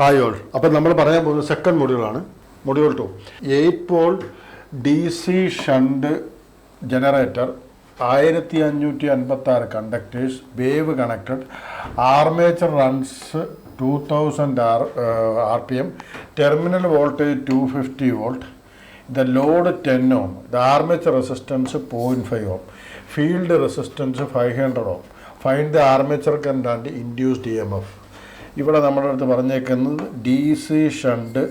Hi all. അപ്പം നമ്മൾ പറയാൻ പോകുന്നത് സെക്കൻഡ് മൊഡ്യൂളാണ്, module 2. 8 volt DC shunt generator, 1556 conductors, wave connected, armature runs 2000 RPM, terminal voltage 250 volt, the load 10 ohm, the armature resistance 0.5 ohm, field resistance 500 ohm. Find the armature current and induced EMF. ഇവിടെ നമ്മുടെ അടുത്ത് പറഞ്ഞേക്കുന്നത് DC shunt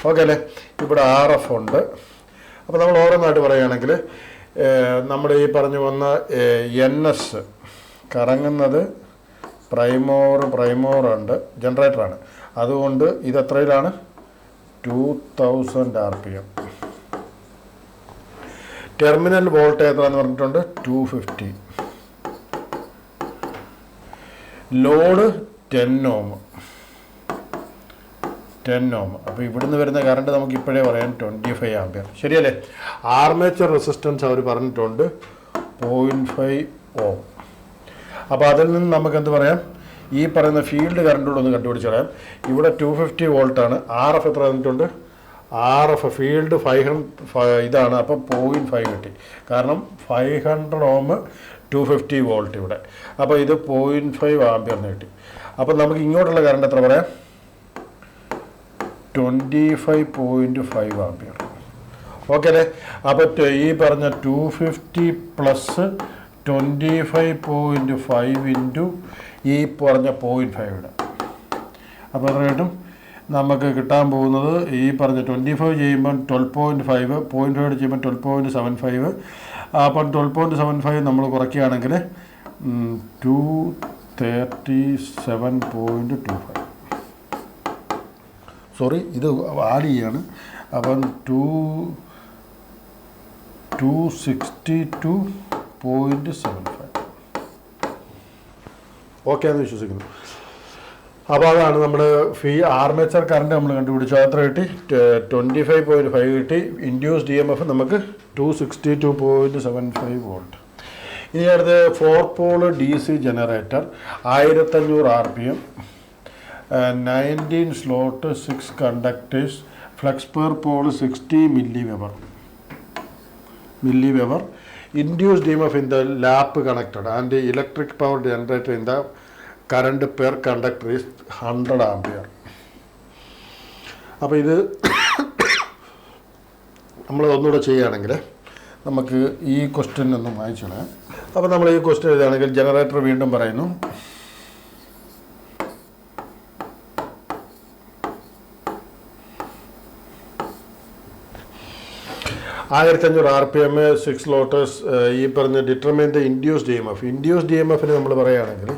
okay അല്ലേ. ഇവിടെ RF ഉണ്ട്. അപ്പോൾ നമ്മൾ ഓരോന്നായിട്ട് പറയുകയാണെങ്കിൽ നമ്മുടെ ഈ പറഞ്ഞു വന്ന NS കറങ്ങുന്നത് പ്രൈമോർ ഉണ്ട്, ജനറേറ്ററാണ്. അതുകൊണ്ട് ഇത് എത്രയിലാണ്? 2000 RPM. ടെർമിനൽ വോൾട്ടേജ് എത്രയെന്ന് പറഞ്ഞിട്ടുണ്ട്? 250. Load 10 ohm. അപ്പോൾ ഇവിടുന്ന് വരുന്ന കറണ്ട് നമുക്ക് ഇപ്പോഴേ പറയാൻ 25 ആംപിയർ, ശരിയല്ലേ? ആർമേച്ചർ റെസിസ്റ്റൻസ് അവർ പറഞ്ഞിട്ടുണ്ട് 0.5 ohm. അപ്പോൾ അതിൽ നിന്ന് നമുക്ക് എന്ത് പറയാം? ഈ പറയുന്ന ഫീൽഡ് കറണ്ടോട് ഒന്ന് കണ്ടുപിടിച്ച് കളയാം. ഇവിടെ 250 വോൾട്ടാണ്. RF എത്ര തന്നിട്ടുണ്ട്? RF ഫീൽഡ് 500 ഇതാണ്. അപ്പോൾ 0.5 കിട്ടി. കാരണം 500 ohm 250 വോൾട്ട് ഇവിടെ. അപ്പോൾ ഇത് 0.5 ആംപിയറിന് കിട്ടി. അപ്പോൾ നമുക്ക് ഇങ്ങോട്ടുള്ള കറണ്ട് എത്ര പറയാം? 25.5 ആംപിയർ. ഓക്കെ അല്ലേ? അപ്പോൾ ഈ പറഞ്ഞ 250 പ്ലസ് 25.5 ഇൻറ്റു ഈ പറഞ്ഞ 0.5 ഇവിടെ. അപ്പോൾ എത്ര കിട്ടും? നമുക്ക് കിട്ടാൻ പോകുന്നത് ഈ പറഞ്ഞ 25 ചെയ്യുമ്പം 12.5, 0.5 ചെയ്യുമ്പോൾ 12.75. അപ്പം 12.75 നമ്മൾ കുറയ്ക്കുകയാണെങ്കിൽ 237.25. സോറി, ഇത് ആഡ് ചെയ്യാണ്. അപ്പം 262.75. ഓക്കെ എന്ന് വിശ്വസിക്കുന്നു. അപ്പോൾ അതാണ് നമ്മുടെ ആർമേച്ചർ കറണ്ട് നമ്മൾ കണ്ടുപിടിച്ചു. അത്ര കിട്ടി, 25.5 കിട്ടി. ഇൻഡ്യൂസ്ഡ് EMF നമുക്ക് 262.75 വോൾട്ട്. ഇനി അടുത്ത് 4 pole DC generator, 1500 RPM, 19 slot, 6 conductors, flux per pole 60 milliweber. Induced EMF in the lap connected and the electric power generator in the current per conductor is 100 ampere. അപ്പോൾ ഇത് നമ്മൾ ഒന്നുകൂടെ ചെയ്യുകയാണെങ്കിൽ നമുക്ക് ഈ ക്വസ്റ്റ്യൻ ഒന്ന് വായിച്ചു കളയാം. അപ്പോൾ നമ്മൾ ഈ ക്വസ്റ്റ്യൻ എഴുതുകയാണെങ്കിൽ ജനറേറ്റർ വീണ്ടും പറയുന്നു. (1500 RPM, 6 ലോട്ടേഴ്സ്, ഈ പറഞ്ഞ determine the induced EMF. Induced EMFന് നമ്മൾ പറയുകയാണെങ്കിൽ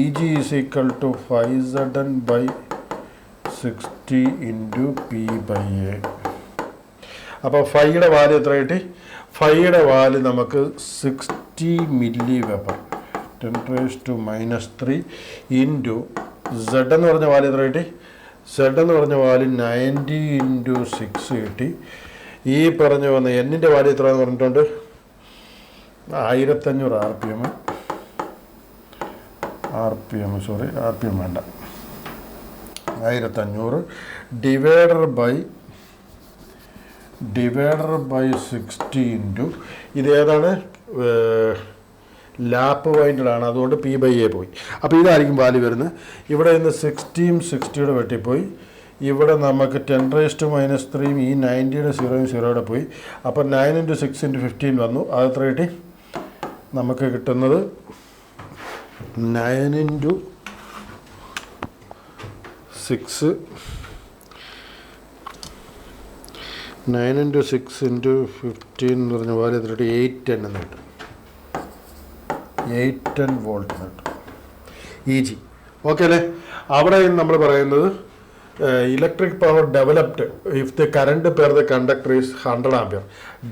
EG is equal to 5ZN/60 into P/A. അപ്പോൾ ഫൈയുടെ വാല്യൂ എത്ര കിട്ടി? ഫൈയുടെ വാല്യൂ നമുക്ക് 60 milliweber, 10⁻³ ഇൻറ്റു Z എന്ന് പറഞ്ഞ വാല്യൂ എത്ര കിട്ടി? Z എന്ന് പറഞ്ഞ വാല്യൂ 90 into 6 കിട്ടി. ഈ പറഞ്ഞു വന്ന എന്നിൻ്റെ വാല്യൂ എത്ര എന്ന് പറഞ്ഞിട്ടുണ്ട്? 1500 RPM വേണ്ട, 1500 ഡിവൈഡർ ബൈ 60 ഇൻറ്റു ഇത് ഏതാണ്? ലാപ്പ് വൈൻഡഡാണ്, അതുകൊണ്ട് P/A പോയി. അപ്പോൾ ഇതായിരിക്കും വാല്യൂ വരുന്നത്. ഇവിടെ നിന്ന് 60യും 60യുടെ വെട്ടിപ്പോയി. ഇവിടെ നമുക്ക് 10⁻³ ഈ 90യുടെ 0യുടെ പോയി. അപ്പോൾ 9 into 6 into 15 വന്നു. അതെത്ര കിട്ടി? നമുക്ക് കിട്ടുന്നത് 9 into 6 into 15 എന്ന് പറഞ്ഞ വാല്യൂ എത്ര കിട്ടി? 810 എന്ന് കിട്ടും. 810 വോൾട്ട് കിട്ടും EG. ഓക്കെ അല്ലേ? അവിടെ നമ്മൾ പറയുന്നത് electric power developed if the current per the conductor is 100 ampere.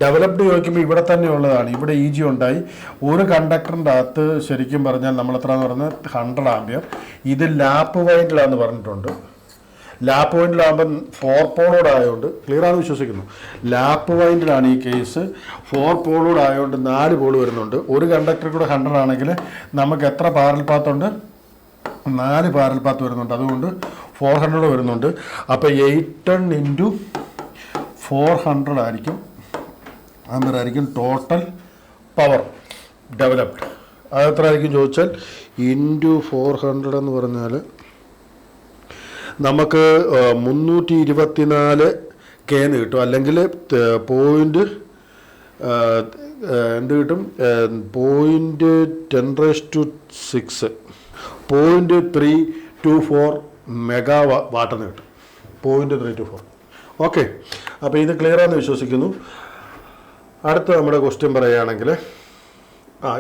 Developed ചോദിക്കുമ്പോൾ ഇവിടെ തന്നെ ഉള്ളതാണ്. ഇവിടെ EG ഉണ്ടായി. ഒരു കണ്ടക്ടറിൻ്റെ അകത്ത് ശരിക്കും പറഞ്ഞാൽ നമ്മൾ എത്ര എന്ന് പറഞ്ഞാൽ 100 ആംപിയർ. ഇത് ലാപ്പ് വൈൻഡിലാന്ന് പറഞ്ഞിട്ടുണ്ട്. ലാപ്പ് പോയിന്റിലാകുമ്പോൾ 4 പോളോട് ആയതുകൊണ്ട് ക്ലിയർ ആണെന്ന് വിശ്വസിക്കുന്നു. ലാപ്പ് പോയിന്റിലാണ് ഈ കേസ്. 4 പോളോട് ആയതുകൊണ്ട് 4 പോൾ വരുന്നുണ്ട്. ഒരു കണ്ടക്ടർ കൂടെ 100 ആണെങ്കിൽ നമുക്ക് എത്ര പാരൽ പാത്തുണ്ട്? 4 പാരൽ പാത്ത് വരുന്നുണ്ട്. അതുകൊണ്ട് 400 വരുന്നുണ്ട്. അപ്പോൾ 810 ഇൻറ്റു 400 ആയിരിക്കും, അന്നേരമായിരിക്കും ടോട്ടൽ പവർ ഡെവലപ്ഡ്. അത് എത്ര ആയിരിക്കും ചോദിച്ചാൽ ഇൻറ്റു 400 എന്ന് പറഞ്ഞാൽ നമുക്ക് 324 കെന്ന് കിട്ടും. അല്ലെങ്കിൽ പോയിൻറ്റ് എന്ത് കിട്ടും? 0.10⁶ 0.324 മെഗാ വാട്ടെന്ന് കിട്ടും. 0.324. ഓക്കെ, അപ്പോൾ ഇത് ക്ലിയർ ആണെന്ന് വിശ്വസിക്കുന്നു. അടുത്ത നമ്മുടെ ക്വസ്റ്റ്യൻ പറയുകയാണെങ്കിൽ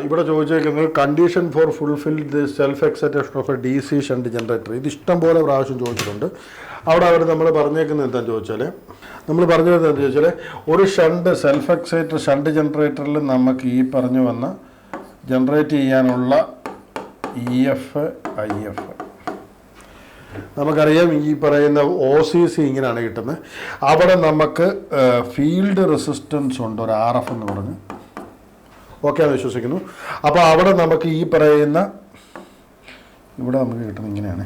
ഇവിടെ ചോദിച്ചേക്കുന്നത് condition for fulfil the self excitation of a DC shunt generator. ഇത് ഇഷ്ടം പോലെ പ്രാവശ്യം ചോദിച്ചിട്ടുണ്ട്. അവിടെ നമ്മൾ പറഞ്ഞേക്കുന്നത് എന്താണെന്ന് ചോദിച്ചാൽ, ഒരു ഷണ്ട് സെൽഫ് എക്സൈറ്റർ ഷണ്ട് ജനറേറ്ററിൽ നമുക്ക് ഈ പറഞ്ഞു വന്ന ജനറേറ്റ് ചെയ്യാനുള്ള EF IF നമുക്കറിയാം. ഈ പറയുന്ന OCC ഇങ്ങനെയാണ് കിട്ടുന്നത്. അവിടെ നമുക്ക് ഫീൽഡ് റെസിസ്റ്റൻസ് ഉണ്ട്, ഒരു RF എന്ന് പറഞ്ഞ്. ഓക്കെ എന്ന് വിശ്വസിക്കുന്നു. അപ്പോൾ അവിടെ നമുക്ക് ഈ പറയുന്ന ഇവിടെ നമുക്ക് കിട്ടുന്നത് ഇങ്ങനെയാണ്,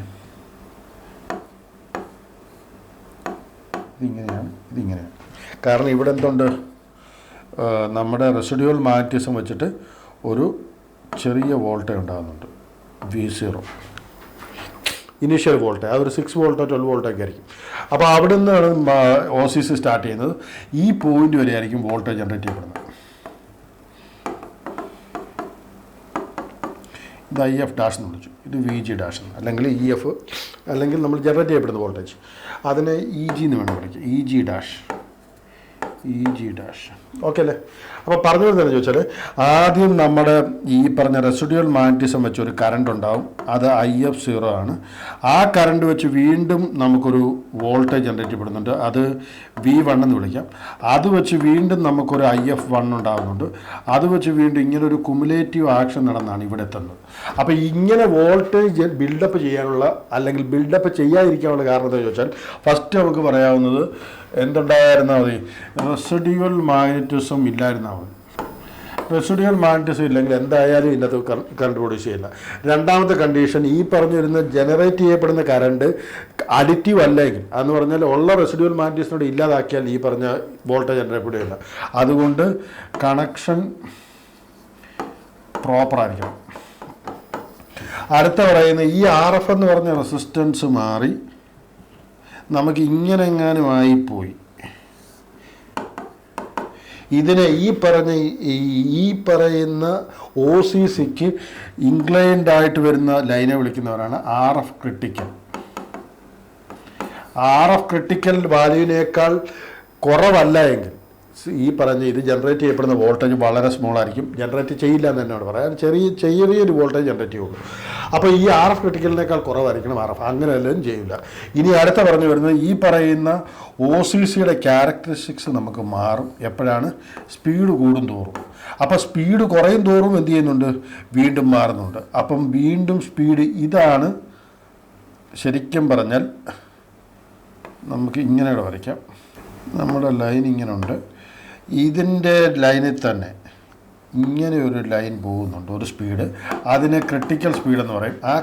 ഇതിങ്ങനെയാണ്. കാരണം ഇവിടെ എന്തുണ്ട്? നമ്മുടെ റെസിഡ്യൂവൽ മാഗ്നറ്റിസം വെച്ചിട്ട് ഒരു ചെറിയ വോൾട്ടേജ് ഉണ്ടാകുന്നുണ്ട്, V0 ഇനീഷ്യൽ വോൾട്ടേജ്. അതൊരു 6 വോൾട്ടോ 12 വോൾട്ടൊക്കെ ആയിരിക്കും. അപ്പോൾ അവിടെ നിന്നാണ് OCC സ്റ്റാർട്ട് ചെയ്യുന്നത്. ഈ പോയിന്റ് വരെ ആയിരിക്കും വോൾട്ടേജ് ജനറേറ്റ് ചെയ്യപ്പെടുന്നത്. ഇത് IF ഡാഷ് എന്ന് വിളിച്ചു, ഇത് VG ഡാഷ് അല്ലെങ്കിൽ EF, അല്ലെങ്കിൽ നമ്മൾ ജനറേറ്റ് ചെയ്യപ്പെടുന്ന വോൾട്ടേജ്. അതിനെ EG എന്ന് വേണം വിളിക്കുക, EG ഡാഷ്. ഓക്കെ അല്ലേ? അപ്പോൾ പറഞ്ഞു വരുന്നതെന്ന് ചോദിച്ചാൽ, ആദ്യം നമ്മുടെ ഈ പറഞ്ഞ റെസിഡ്യൂവൽ മാഗ്നറ്റിസം വെച്ച് ഒരു കറണ്ട് ഉണ്ടാവും. അത് IF0 ആണ്. ആ കറണ്ട് വെച്ച് വീണ്ടും നമുക്കൊരു വോൾട്ടേജ് ജനറേറ്റ് ചെയ്യപ്പെടുന്നുണ്ട്. അത് V1 എന്ന് വിളിക്കാം. അത് വെച്ച് വീണ്ടും നമുക്കൊരു IF1 ഉണ്ടാകുന്നുണ്ട്. അത് വെച്ച് വീണ്ടും ഇങ്ങനെ ഒരു കുമുലേറ്റീവ് ആക്ഷൻ നടന്നാണ് ഇവിടെ എത്തുന്നത്. അപ്പോൾ ഇങ്ങനെ വോൾട്ടേജ് ബിൽഡപ്പ് ചെയ്യാനുള്ള അല്ലെങ്കിൽ ബിൽഡപ്പ് ചെയ്യാതിരിക്കാനുള്ള കാരണം എന്താണെന്ന് ചോദിച്ചാൽ, ഫസ്റ്റ് നമുക്ക് പറയാവുന്നത് എന്തുണ്ടായിരുന്നാൽ മതി? റെസിഡ്യൂവൽ മാഗ്നറ്റിസം ഇല്ലായിരുന്നാൽ മതി. റെസിഡ്യൂവൽ മാഗ്നറ്റിസം ഇല്ലെങ്കിൽ എന്തായാലും ഇന്നത്തെ കറണ്ട് പ്രൊഡ്യൂസ് ചെയ്യില്ല. രണ്ടാമത്തെ കണ്ടീഷൻ, ഈ പറഞ്ഞു വരുന്ന ജനറേറ്റ് ചെയ്യപ്പെടുന്ന കറണ്ട് അഡിറ്റീവ് അല്ലെങ്കിൽ, അതെന്ന് പറഞ്ഞാൽ ഉള്ള റെസിഡ്യൂവൽ മാഗ്നറ്റിസിനോട് ഇല്ലാതാക്കിയാൽ ഈ പറഞ്ഞ വോൾട്ടേജ് ജനറേറ്റ് ചെയ്യില്ല. അതുകൊണ്ട് കണക്ഷൻ പ്രോപ്പറായിരിക്കണം. അടുത്ത പറയുന്ന ഈ RF എന്ന് പറഞ്ഞ റെസിസ്റ്റൻസ് മാറി നമുക്ക് ഇങ്ങനെ എങ്ങാനും ആയിപ്പോയി, ഇതിനെ ഈ പറയുന്ന OCCക്ക് ഇൻക്ലൈൻഡ് ആയിട്ട് വരുന്ന ലൈനെ വിളിക്കുന്നവരാണ് RF ക്രിട്ടിക്കൽ. RF ക്രിട്ടിക്കൽ വാല്യൂവിനേക്കാൾ കുറവല്ല എങ്കിൽ ഈ പറഞ്ഞ ഇത് ജനറേറ്റ് ചെയ്യപ്പെടുന്ന വോൾട്ടേജ് വളരെ സ്മോൾ ആയിരിക്കും. ജനറേറ്റ് ചെയ്യില്ല എന്ന് തന്നെയാണ് പറയാം. ചെറിയൊരു വോൾട്ടേജ് ജനറേറ്റ് ചെയ്യുള്ളൂ. അപ്പോൾ ഈ RF ക്രിട്ടിക്കലിനേക്കാൾ കുറവായിരിക്കണം RF. അങ്ങനെയെല്ലാം ചെയ്യില്ല. ഇനി അടുത്ത പറഞ്ഞു വരുന്നത് ഈ പറയുന്ന OCCയുടെ ക്യാരക്ടറിസ്റ്റിക്സ് നമുക്ക് മാറും. എപ്പോഴാണ്? സ്പീഡ് കൂടും തോറും. അപ്പോൾ സ്പീഡ് കുറയും തോറും എന്ത് ചെയ്യുന്നുണ്ട്? വീണ്ടും മാറുന്നുണ്ട്. അപ്പം വീണ്ടും സ്പീഡ് ഇതാണ്. ശരിക്കും പറഞ്ഞാൽ നമുക്ക് ഇങ്ങനെ വരയ്ക്കാം. നമ്മുടെ ലൈൻ ഇങ്ങനെ ഉണ്ട്. ഇതിൻ്റെ ലൈനിൽ തന്നെ ഇങ്ങനെ ഒരു ലൈൻ പോകുന്നുണ്ട്, ഒരു സ്പീഡ്. അതിനെ ക്രിട്ടിക്കൽ സ്പീഡ് എന്ന് പറയും. ആ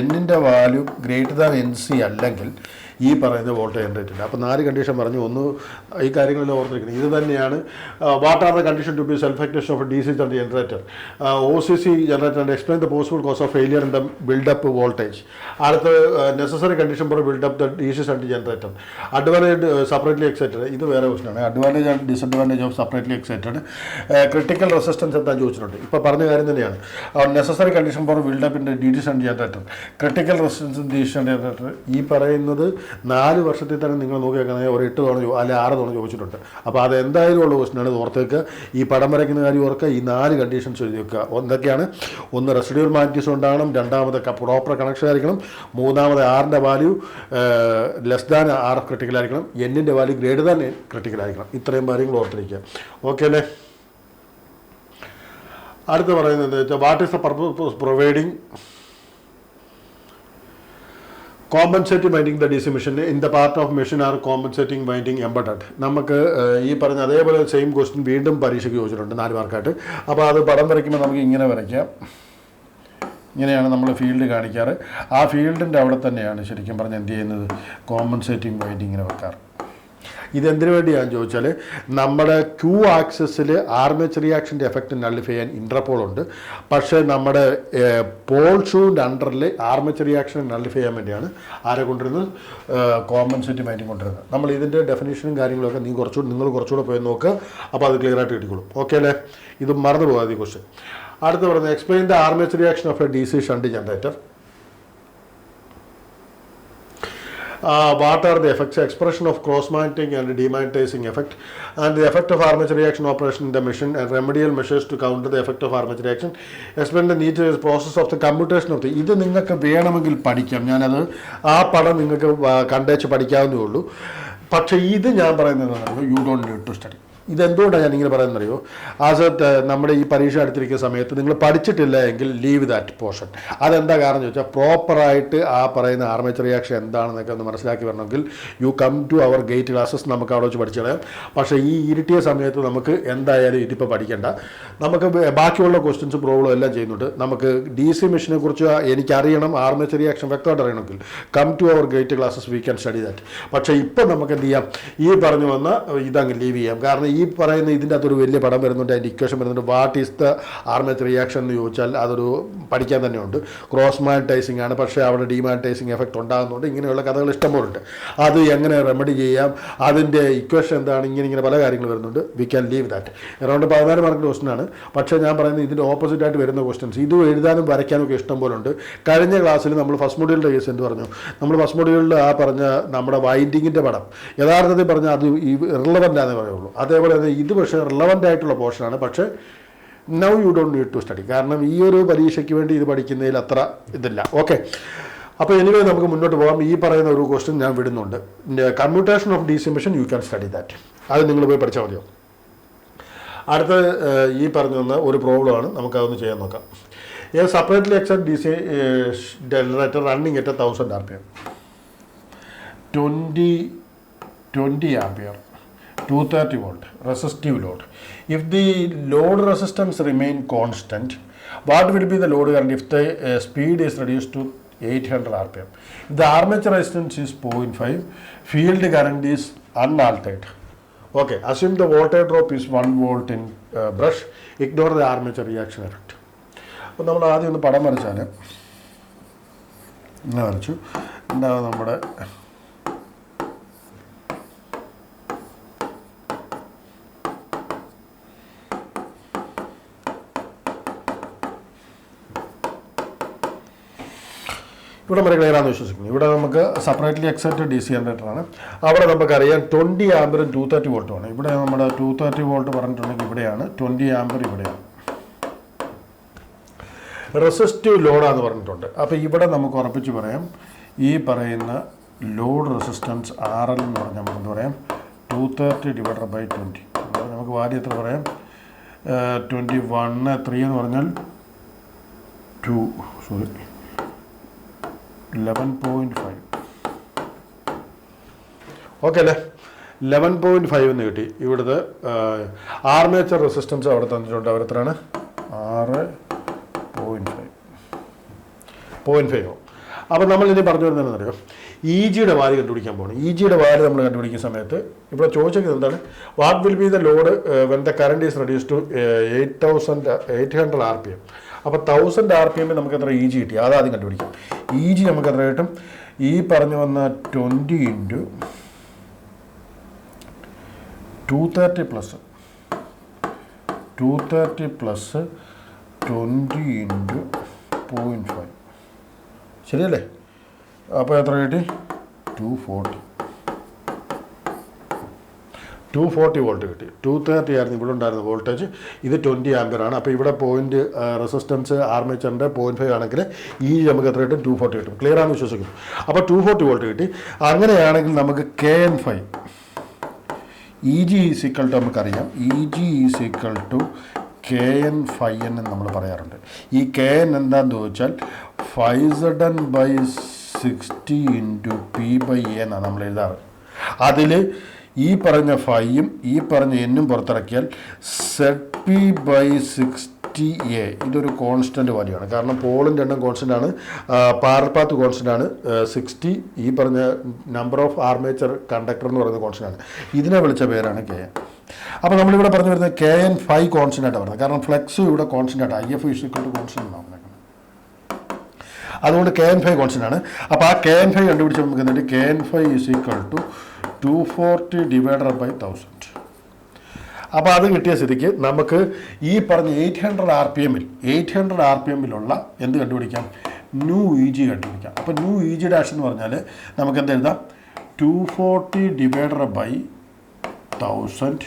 എന്നിൻ്റെ വാല്യൂ ഗ്രേറ്റർ ദാൻ NC അല്ലെങ്കിൽ ഈ പറയുന്ന വോൾട്ടേജ് ജനറേറ്റ് ഇല്ല. അപ്പോൾ 4 കണ്ടീഷൻ പറഞ്ഞു. ഒന്ന് ഈ കാര്യങ്ങളിൽ ഓർത്തിരിക്കുന്നത് ഇത് തന്നെയാണ്. What are the condition to be self excitation of DC shunt generator? OCC generator and explain the possible cause of failure in the buildup voltage. അടുത്ത necessary condition for buildup the DC shunt generator. Advantage separately excited. ഇത് വേറെ ക്വസ്റ്റനാണ്. Advantage and disadvantage of separately excited. Critical resistance എന്താ ചോദിച്ചിട്ടുണ്ട്. ഇപ്പോൾ പറഞ്ഞ കാര്യം തന്നെയാണ്. Necessary condition for buildup in DC shunt generator. Critical resistance in DC shunt generator. ഈ പറയുന്നത് 4 വർഷത്തിൽ തന്നെ നിങ്ങൾ നോക്കിയാൽ ഒരു 8 തവണ അല്ലെങ്കിൽ 6 തവണ ചോദിച്ചിട്ടുണ്ട്. അപ്പോൾ അത് എന്തായാലും ഉള്ള ക്വസ്റ്റനാണ്. ഓർത്തേക്ക് ഈ പടം വരയ്ക്കുന്ന കാര്യം ഓർക്കുക. ഈ 4 കണ്ടീഷൻസ് എഴുതി വെക്കുക. എന്തൊക്കെയാണ്? ഒന്ന്, റെസിഡ്യൂവൽ മാഗ്നറ്റിസം ഉണ്ടാകണം. രണ്ടാമത് പ്രോപ്പർ കണക്ഷൻ ആയിരിക്കണം. മൂന്നാമത് R-ൻ്റെ value less than RF critical ആയിരിക്കണം. N-ൻ്റെ വാല്യൂ ഗ്രേറ്റർ ദാൻ ക്രിട്ടിക്കൽ ആയിരിക്കണം. ഇത്രയും കാര്യങ്ങൾ ഓർത്തിരിക്കുക. ഓക്കെ അല്ലേ? അടുത്ത് പറയുന്നത് എന്താ വെച്ചാൽ, what is the purpose providing compensating winding the DC machine in the part of machine are compensating winding embedded. നമുക്ക് ഈ പറഞ്ഞ അതേപോലെ സെയിം ക്വസ്റ്റ്യൻ വീണ്ടും പരീക്ഷയ്ക്ക് ചോദിച്ചിട്ടുണ്ട് 4 മാർക്കായിട്ട്. അപ്പോൾ അത് പടം വരയ്ക്കുമ്പോൾ നമുക്ക് ഇങ്ങനെ വരയ്ക്കാം. ഇങ്ങനെയാണ് നമ്മൾ ഫീൽഡ് കാണിക്കാറ്. ആ ഫീൽഡിൻ്റെ അവിടെ തന്നെയാണ് ശരിക്കും പറഞ്ഞാൽ എന്ത് ചെയ്യുന്നത്, കോമ്പൻസേറ്റിംഗ് വൈൻഡിങ്ങിനെ വെക്കാറ്. ഇതെന്തിനു വേണ്ടിയാണെന്ന് ചോദിച്ചാൽ നമ്മുടെ ക്യൂ ആക്സസിൽ ആർമേച്ചർ റിയാക്ഷൻ്റെ എഫക്റ്റ് നള്ളിഫൈ ചെയ്യാൻ ഇൻട്രപോളുണ്ട്. പക്ഷേ നമ്മുടെ പോൾ ഷൂവിൻ്റെ അണ്ടറിൽ ആർമേച്ചർ റിയാക്ഷൻ നള്ളിഫൈ ചെയ്യാൻ വേണ്ടിയാണ് ആരെ കൊണ്ടുവരുന്നത്, കോമ്പൻസേറ്റിംഗ് വൈൻഡിങ് കൊണ്ടുവരുന്നത്. നമ്മൾ ഇതിൻ്റെ ഡെഫിനേഷനും കാര്യങ്ങളൊക്കെ നിങ്ങൾ കുറച്ചുകൂടെ പോയി നോക്കുക. അപ്പോൾ അത് ക്ലിയർ ആയിട്ട് കിട്ടിക്കോളും. ഓക്കെ അല്ലേ? ഇത് മറന്നു പോകാതെ ഈ ക്വസ്റ്റ്യൻ. അടുത്ത് പറയുന്നത് explain the armature reaction of a DC shunt generator. What are the effects? Expression of cross-magnetizing and demagnetizing effect, and the effect of armature reaction operation in the machine, and remedial measures to counter the effect of armature reaction. Explain the need process of the computation of the. ഇത് നിങ്ങൾക്ക് വേണമെങ്കിൽ പഠിക്കാം. ഞാനത് ആ പടം നിങ്ങൾക്ക് കണ്ടേച്ച് പഠിക്കാവുന്നേ ഉള്ളൂ. പക്ഷേ ഇത് ഞാൻ പറയുന്നത് you don't need to study. ഇതെന്തുകൊണ്ടാണ് ഞാനിങ്ങനെ പറയുന്നറിയോ, നമ്മുടെ ഈ പരീക്ഷ അടുത്തിരിക്കുന്ന സമയത്ത് നിങ്ങൾ പഠിച്ചിട്ടില്ല എങ്കിൽ ലീവ് ദാറ്റ് പോർഷൻ. അതെന്താ കാരണം ചോദിച്ചാൽ പ്രോപ്പറായിട്ട് ആ പറയുന്ന ആർമേച്ചർ റിയാക്ഷൻ എന്താണെന്നൊക്കെ ഒന്ന് മനസ്സിലാക്കി വരണമെങ്കിൽ you come to our GATE classes. നമുക്ക് അവിടെ വെച്ച് പഠിച്ചു കളയാം. പക്ഷേ ഈ ഇരുട്ടിയ സമയത്ത് നമുക്ക് എന്തായാലും ഇതിപ്പോൾ പഠിക്കേണ്ട. നമുക്ക് ബാക്കിയുള്ള ക്വസ്റ്റ്യൻസ് പ്രോബ്ലം എല്ലാം ചെയ്യുന്നുണ്ട്. നമുക്ക് DC മെഷീനെ കുറിച്ച് എനിക്കറിയണം, ആർമേച്ചർ റിയാക്ഷൻ വ്യക്തമായിട്ട് അറിയണമെങ്കിൽ come to our GATE classes, we can study that. പക്ഷേ ഇപ്പോൾ നമുക്ക് എന്ത് ചെയ്യാം, ഈ പറഞ്ഞു വന്ന ഇതങ്ങ് ലീവ് ചെയ്യാം. കാരണം ഈ പറയുന്ന ഇതിൻ്റെ അകത്തൊരു വലിയ പടം വരുന്നുണ്ട്, അതിൻ്റെ ഇക്വേഷൻ വരുന്നുണ്ട്. What is the armature reaction എന്ന് ചോദിച്ചാൽ അതൊരു പഠിക്കാൻ തന്നെയുണ്ട്. ക്രോസ് മാഗ്നറ്റൈസിങ് ആണ്, പക്ഷേ അവിടെ ഡീമാഗ്നറ്റൈസിങ് എഫക്റ്റ് ഉണ്ടാകുന്നുണ്ട്. ഇങ്ങനെയുള്ള കഥകൾ ഇഷ്ടംപോലുണ്ട്. അത് എങ്ങനെ റെമഡി ചെയ്യാം, അതിൻ്റെ ഇക്വേഷൻ എന്താണ്, ഇങ്ങനെ പല കാര്യങ്ങൾ വരുന്നുണ്ട്. We can leave that. Around 14 മാർക്കിൻ്റെ ക്വസ്റ്റ്യനാണ്. പക്ഷേ ഞാൻ പറയുന്നത് ഇതിൻ്റെ ഓപ്പോസിറ്റായിട്ട് വരുന്ന ക്വസ്റ്റ്യൻസ് ഇത് എഴുതാനും വരയ്ക്കാനും ഒക്കെ ഇഷ്ടം പോലെ ഉണ്ട്. കഴിഞ്ഞ ക്ലാസ്സിൽ നമ്മൾ ഫസ്റ്റ് മൊഡ്യൂളിൻ്റെ കേസ് എന്ത് പറഞ്ഞു, നമ്മൾ ഫസ്റ്റ് മൊഡ്യൂളിൽ ആ പറഞ്ഞ നമ്മുടെ വൈൻഡിങ്ങിൻ്റെ പടം യഥാർത്ഥത്തിൽ പറഞ്ഞാൽ അത് ഇറലവൻ്റ് ആണെന്ന് പറയുള്ളൂ. അതേപോലെ ഇത് പക്ഷേ റിലവൻ്റ് ആയിട്ടുള്ള പോർഷനാണ്. പക്ഷേ now you don't need to study. കാരണം ഈ ഒരു പരീക്ഷയ്ക്ക് വേണ്ടി ഇത് പഠിക്കുന്നതിൽ അത്ര ഇതില്ല. ഓക്കെ, അപ്പോൾ എനിവേ നമുക്ക് മുന്നോട്ട് പോകാം. ഈ പറയുന്ന ഒരു ക്വസ്റ്റ്യൻ ഞാൻ വിടുന്നുണ്ട്. Commutation of DC machine you can study that. അത് നിങ്ങൾ പോയി പഠിച്ചാൽ മതിയോ. അടുത്ത ഈ പറഞ്ഞു തന്ന ഒരു പ്രോബ്ലമാണ്, നമുക്കതൊന്ന് ചെയ്യാൻ നോക്കാം. Separately except DC generator running at 1000 RPM, 20 ampere, 230 volt resistive load. If the load resistance remain constant, what will be the load current if the speed is reduced to 800 RPM? If the armature resistance is 0.5, field current is unaltered. Okay, assume the voltage drop is 1 volt in brush, ignore the armature reaction effect. അപ്പോൾ നമ്മൾ ആദ്യം ഒന്ന് പടം വരച്ചാൽ ഇങ്ങനെ വരച്ചു. എന്താണ് നമ്മുടെ ഇവിടെ വരെ ക്ലിയർ ആണെന്ന് വിശ്വസിക്കുന്നു. ഇവിടെ നമുക്ക് സെപ്പറേറ്റ്ലി എക്സെപ്റ്റ് DC ജനറേറ്ററാണ്. അവിടെ നമുക്കറിയാം 20 ആമ്പറും 230 വോൾട്ടുമാണ്. ഇവിടെ നമ്മുടെ 230 വോൾട്ട് പറഞ്ഞിട്ടുണ്ടെങ്കിൽ ഇവിടെയാണ്, 20 ആമ്പർ ഇവിടെയാണ്. റെസിസ്റ്റീവ് ലോഡാന്ന് പറഞ്ഞിട്ടുണ്ട്. അപ്പോൾ ഇവിടെ നമുക്ക് ഉറപ്പിച്ച് പറയാം, ഈ പറയുന്ന ലോഡ് റെസിസ്റ്റൻസ് RL എന്ന് പറഞ്ഞാൽ നമുക്ക് എന്ത് പറയാം, 230/20. നമുക്ക് വാല്യൂ എത്ര പറയാം, 21 എന്ന് പറഞ്ഞാൽ 11.5. ഓക്കെ അല്ലേ, 11.5 എന്ന് കിട്ടി. ഇവിടുത്തെ ആർമേച്ചർ റെസിസ്റ്റൻസ് അവിടെ തന്നിട്ടുണ്ട്. അവർ എത്രയാണ്, 6.5. അപ്പോൾ നമ്മൾ ഇനി പറഞ്ഞു വരുന്നതെന്ന് അറിയാം, EGയുടെ വാല്യൂ കണ്ടുപിടിക്കാൻ പോകണം. EGയുടെ വാല്യൂ നമ്മൾ കണ്ടുപിടിക്കുന്ന സമയത്ത് ഇവിടെ ചോദിച്ചത് എന്താണ്, what will be the load when the current is reduce to 800 RPM. അപ്പോൾ 1000 RPM നമുക്ക് എത്ര EG കിട്ടി, അതാദ്യം കണ്ടുപിടിക്കാം. EG നമുക്ക് എത്ര കിട്ടും, ഈ പറഞ്ഞു വന്ന 20 × 230 + 20 × 0.5. ശരിയല്ലേ? അപ്പോൾ എത്ര കിട്ടി, 240 വോൾട്ട് കിട്ടി. 230 ആയിരുന്നു ഇവിടെ ഉണ്ടായിരുന്ന വോൾട്ടേജ്. ഇത് 20 ആമ്പറാണ്. അപ്പോൾ ഇവിടെ പോയിന്റ് റെസിസ്റ്റൻസ് ആർമേച്ചറിൻ്റെ 0.5 ആണെങ്കിൽ ഈ നമുക്ക് എത്ര കിട്ടും, 240 കിട്ടും. ക്ലിയർ ആണെന്ന് വിശ്വസിക്കുന്നു. അപ്പോൾ 240 വോൾട്ട് കിട്ടി. അങ്ങനെയാണെങ്കിൽ നമുക്ക് KN5 EG = നമുക്കറിയാം, EG = KN5N എന്ന് നമ്മൾ പറയാറുണ്ട്. ഈ KN എന്താണെന്ന് ചോദിച്ചാൽ 5ZN/6 60 ഇൻറ്റു P/A എന്നാണ് നമ്മൾ എഴുതാറ്. അതിൽ ഈ പറഞ്ഞ ഫൈയും ഈ പറഞ്ഞ എന്നും പുറത്തിറക്കിയാൽ ZP/60A ഇതൊരു കോൺസ്റ്റൻറ്റ് വാല്യൂയാണ്. കാരണം പോളിൻ്റെ എണ്ണം കോൺസ്റ്റൻ്റ് ആണ്, പാർപ്പാത്ത് കോൺസ്റ്റൻ്റ് ആണ്, 60 ഈ പറഞ്ഞ നമ്പർ ഓഫ് ആർമേച്ചർ കണ്ടക്ടർ എന്ന് പറയുന്ന കോൺസ്റ്റൻ്റ് ആണ്. ഇതിനെ വിളിച്ച പേരാണ് KN. അപ്പോൾ നമ്മളിവിടെ പറഞ്ഞു വരുന്നത് KN 5 കോൺസ്റ്റൻ്റ് ആയിട്ടാണ് പറയുന്നത്. കാരണം ഫ്ലെക്സും ഇവിടെ കോൺസ്റ്റൻ്റ് ആയിട്ട് IF കോൺസ്റ്റൻ്റ് ആണ്. അതുകൊണ്ട് KN 5 കോൺസ്റ്റൻ്റ് ആണ്. അപ്പോൾ ആ KN 5 കണ്ടുപിടിച്ച് നമുക്ക് എന്നിട്ട് KN 5 240 ഡിവൈഡഡ് ബൈ 1000. അപ്പോൾ അത് കിട്ടിയ സ്ഥിതിക്ക് നമുക്ക് ഈ പറഞ്ഞ 800 RPM-ലുള്ള എന്ത് കണ്ടുപിടിക്കാം? ന്യൂ EG കണ്ടുപിടിക്കാം. അപ്പോൾ ന്യൂ EG ഡാഷ് എന്ന് പറഞ്ഞാൽ നമുക്ക് എന്ത് എഴുതാം? 240 ഡിവൈഡഡ് ബൈ 1000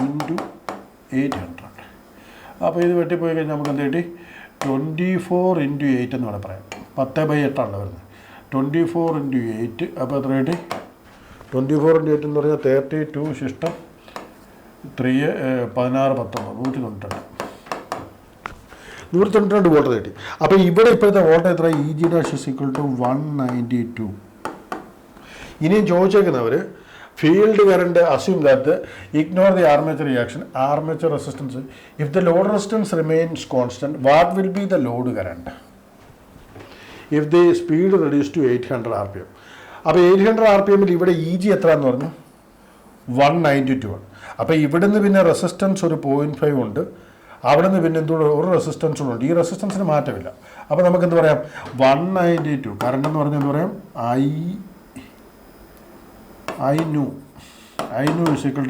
ഇൻറ്റു 800. അപ്പോൾ ഇത് വെട്ടിപ്പോയി കഴിഞ്ഞാൽ നമുക്ക് എന്ത് കിട്ടി? 24 ഇൻറ്റു 8 എന്ന് വേണം പറയാം. 10/8 ആണ് വരുന്നത്. 24 ഇൻറ്റു 8 അപ്പോൾ എത്ര കിട്ടി? 24 ഇൻറ്റു 8 എന്ന് പറഞ്ഞാൽ 32 സിസ്റ്റം 3 16 19 192 വോൾട്ട് കിട്ടി. അപ്പോൾ ഇവിടെ ഇപ്പോഴത്തെ വോൾട്ട് എത്ര? EG dash = 192. ഇനിയും ചോദിച്ചേക്കുന്നവർ field current assume that ignore the armature reaction, armature resistance. If the load resistance remains constant, what will be the load current if the speed reduce to 800 RPM? അപ്പോൾ 800 RPM-ൽ ഇവിടെ EG എത്ര എന്ന് പറഞ്ഞു? 192 ആണ്. അപ്പോൾ ഇവിടുന്ന് പിന്നെ റെസിസ്റ്റൻസ് ഒരു 0.5 ഉണ്ട്, അവിടെ നിന്ന് പിന്നെ എന്തുകൊണ്ട് ഒരു റെസിസ്റ്റൻസും ഉണ്ട്. ഈ റെസിസ്റ്റൻസിന് മാറ്റമില്ല. അപ്പോൾ നമുക്ക് എന്ത് പറയാം? 192 കറണ്ട് എന്ന് പറഞ്ഞാൽ എന്ത് പറയാം? I nu =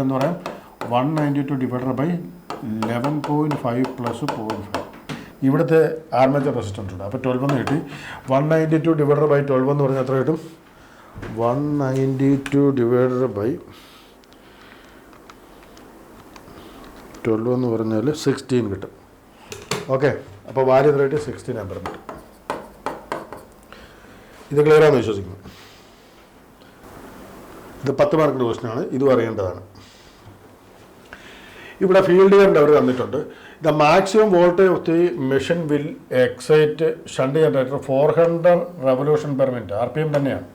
എന്ന് പറയാം 192 ഡിവൈഡഡ് ബൈ 11.5 പ്ലസ് 0.5. ഇവിടുത്തെ ആർമേച്ചർ റെസിസ്റ്റൻസ് ഉണ്ട്. അപ്പോൾ 12 എന്ന് കിട്ടി. 192 ഡിവൈഡഡ് ബൈ 12 എന്ന് പറഞ്ഞാൽ എത്ര കിട്ടും? 192 ഡിവൈഡഡ് ബൈ 12 എന്ന് പറഞ്ഞാൽ 16 കിട്ടും. ഓക്കെ, അപ്പോൾ വാല്യൂ എത്ര കിട്ടി? 16 ആമ്പർ കിട്ടും. ഇത് ക്ലിയർ ആണെന്ന് വിശ്വസിക്കുന്നു. ഇത് 10 മാർക്കിൻ്റെ ക്വസ്റ്റ്യനാണ്, ഇതും അറിയേണ്ടതാണ്. ഇവിടെ ഫീൽഡ് കറണ്ട് അവർ തന്നിട്ടുണ്ട്. The maximum voltage of the machine will excite shunt generator 400 revolution per minute. RPM തന്നെയാണ്,